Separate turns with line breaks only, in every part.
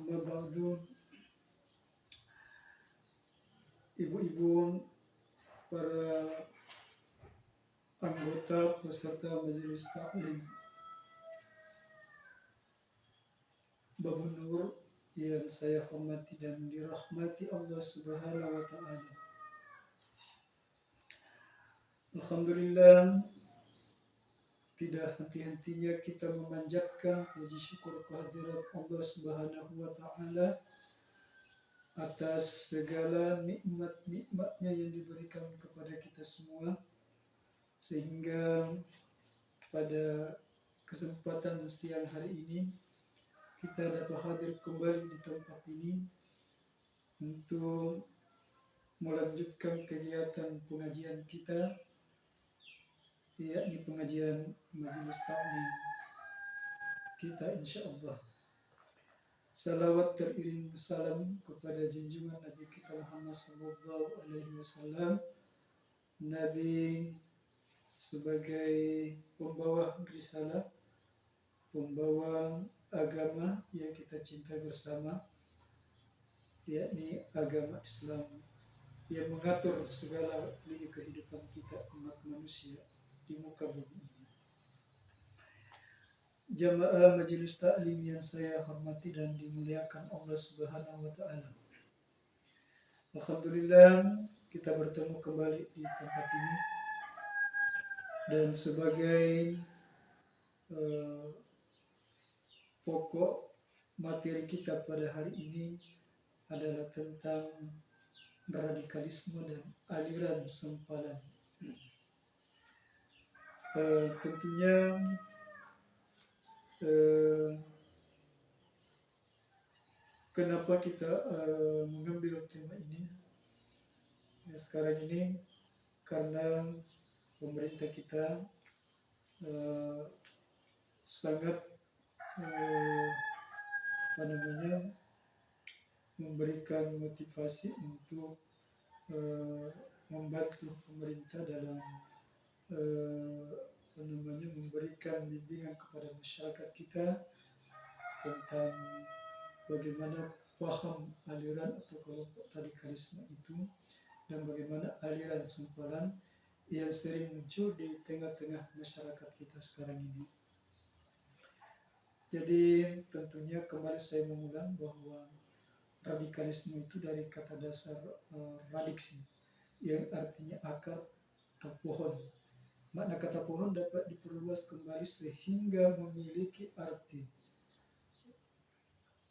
Amma ba'du, ibu-ibu, para anggota peserta majelis taklim Babu Nur yang saya hormati dan dirahmati Allah Subhanahu wa Ta'ala. Alhamdulillah, tidak henti-hentinya kita memanjatkan puji syukur kehadirat Allah Subhanahu wa Ta'ala atas segala nikmat-nikmatnya yang diberikan kepada kita semua, sehingga pada kesempatan siang hari ini kita dapat hadir kembali di tempat ini untuk melanjutkan kegiatan pengajian kita, yakni pengajian majelis taklim kita, insyaallah. Salawat teriring salam kepada junjungan Nabi kita Muhammad sallallahu alaihi wasallam, Nabi sebagai pembawa risalah, pembawa agama yang kita cintai bersama, yakni agama Islam yang mengatur segala lini kehidupan kita umat manusia di muka bumi ini. Jamaah majelis taklim yang saya hormati dan dimuliakan Allah Subhanahu wa Ta'ala, alhamdulillah kita bertemu kembali di tempat ini, dan sebagai pokok materi kita pada hari ini adalah tentang radikalisme dan aliran sempalan. Tentunya kenapa kita mengambil tema ini sekarang ini, karena pemerintah kita sangat memberikan motivasi untuk membantu pemerintah dalam memberikan bimbingan kepada masyarakat kita tentang bagaimana paham aliran atau kelompok radikalisme itu dan bagaimana aliran sempalan yang sering muncul di tengah-tengah masyarakat kita sekarang ini. Jadi tentunya kembali saya mengulang bahwa radikalisme itu dari kata dasar radiksi, yang artinya akar atau pohon. Makna kata pohon dapat diperluas kembali sehingga memiliki arti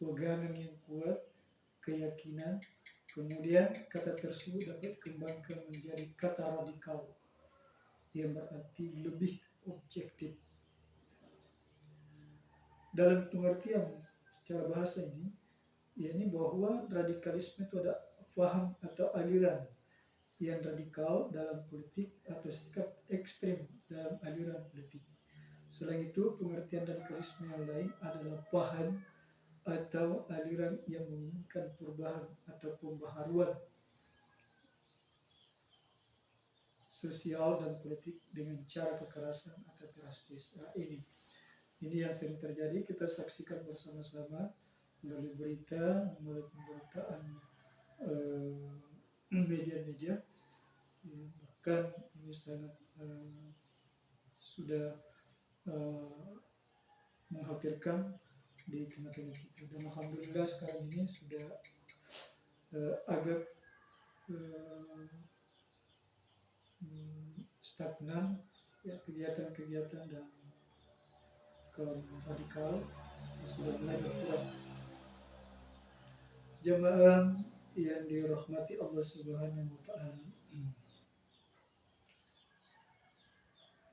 pegangan yang kuat, keyakinan. Kemudian kata tersebut dapat dikembangkan menjadi kata radikal yang berarti lebih objektif. Dalam pengertian secara bahasa ini, yakni bahwa radikalisme itu ada faham atau aliran yang radikal dalam politik atau sikap ekstrim dalam aliran politik. Selain itu, pengertian radikalisme yang lain adalah paham atau aliran yang menginginkan perubahan atau pembaharuan sosial dan politik dengan cara kekerasan atau drastis. Ini yang sering terjadi, kita saksikan bersama-sama melalui berita, melalui pemberitaan media-media. Bahkan ini sangat sudah mengkhawatirkan di tengah-tengah kita. Dan alhamdulillah sekarang ini sudah agak stagnan ya, kegiatan-kegiatan dan kaum radikal sudah mulai berkurang. Jamaah yang dirahmati Allah Subhanahu wa Ta'ala,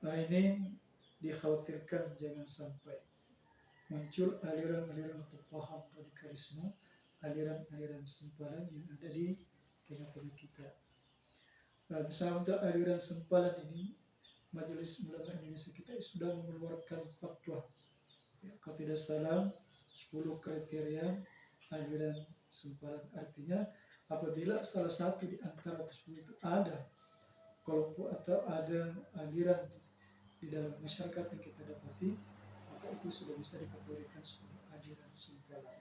nah ini dikhawatirkan jangan sampai muncul aliran-aliran atau paham radikalisme, aliran-aliran sempalan yang ada di tengah-tengah kita. Nah, misalnya untuk aliran sempalan ini, Majelis Ulama Indonesia kita sudah mengeluarkan fatwa, ya, kalau tidak salah 10 kriteria aliran sempalan. Artinya apabila salah satu di antara ke-10 itu ada kelompok atau ada aliran di dalam masyarakat yang kita dapati, maka itu sudah bisa dikategorikan sebagai aliran sempalan.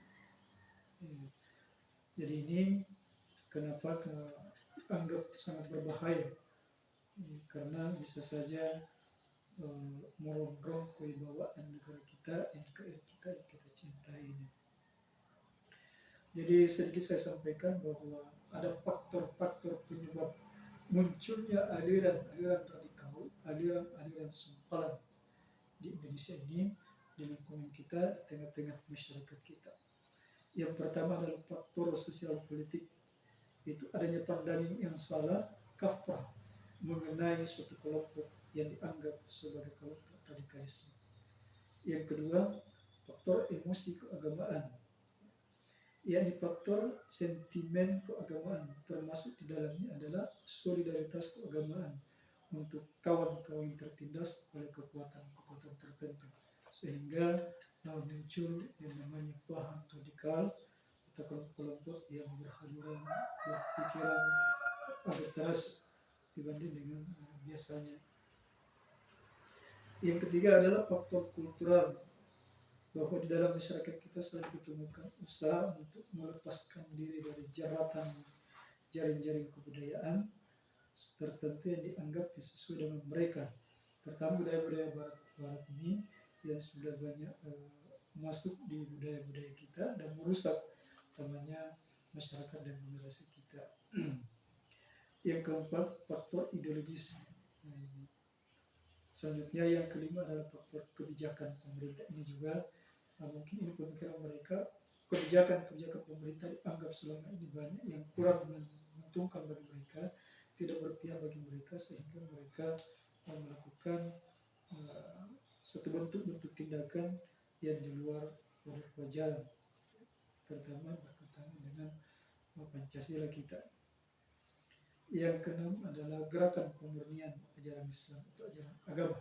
Jadi ini kenapa anggap sangat berbahaya, karena bisa saja merongrong kewibawaan negara kita, NKRI kita yang kita cintai ini. Jadi sedikit saya sampaikan bahwa ada faktor-faktor penyebab munculnya aliran-aliran radikal, aliran-aliran sempalan di Indonesia ini, di lingkungan kita, di tengah-tengah masyarakat kita. Yang pertama adalah faktor sosial politik, itu adanya pandangan yang salah, kafrah, mengenai suatu kelompok yang dianggap sebagai kelompok radikalisme. Yang kedua, faktor emosi keagamaan, yakni faktor sentimen keagamaan, termasuk di dalamnya adalah solidaritas keagamaan untuk kawan-kawan yang tertindas oleh kekuatan-kekuatan tertentu, sehingga muncul yang namanya paham radikal atau kelompok-kelompok yang berhaluan berpikiran agak keras dibanding dengan biasanya. Yang ketiga adalah faktor kultural, bahwa di dalam masyarakat kita selalu ditemukan usaha untuk melepaskan diri dari jeratan jaring-jaring kebudayaan tertentu yang dianggap sesuai dengan mereka. Pertama, budaya-budaya barat ini yang sudah banyak masuk di budaya-budaya kita dan merusak utamanya masyarakat dan generasi kita. Yang keempat, faktor ideologis. Selanjutnya yang kelima adalah faktor kebijakan pemerintah. Ini juga mungkin ini pemikiran mereka, kebijakan-kebijakan pemerintah dianggap selama ini banyak yang kurang menguntungkan bagi mereka, tidak berpihak bagi mereka, sehingga mereka melakukan suatu bentuk-bentuk tindakan yang di luar kewajaran, terutama bertentangan dengan Pancasila kita. Yang keenam adalah gerakan pemurnian ajaran Islam atau ajaran agama.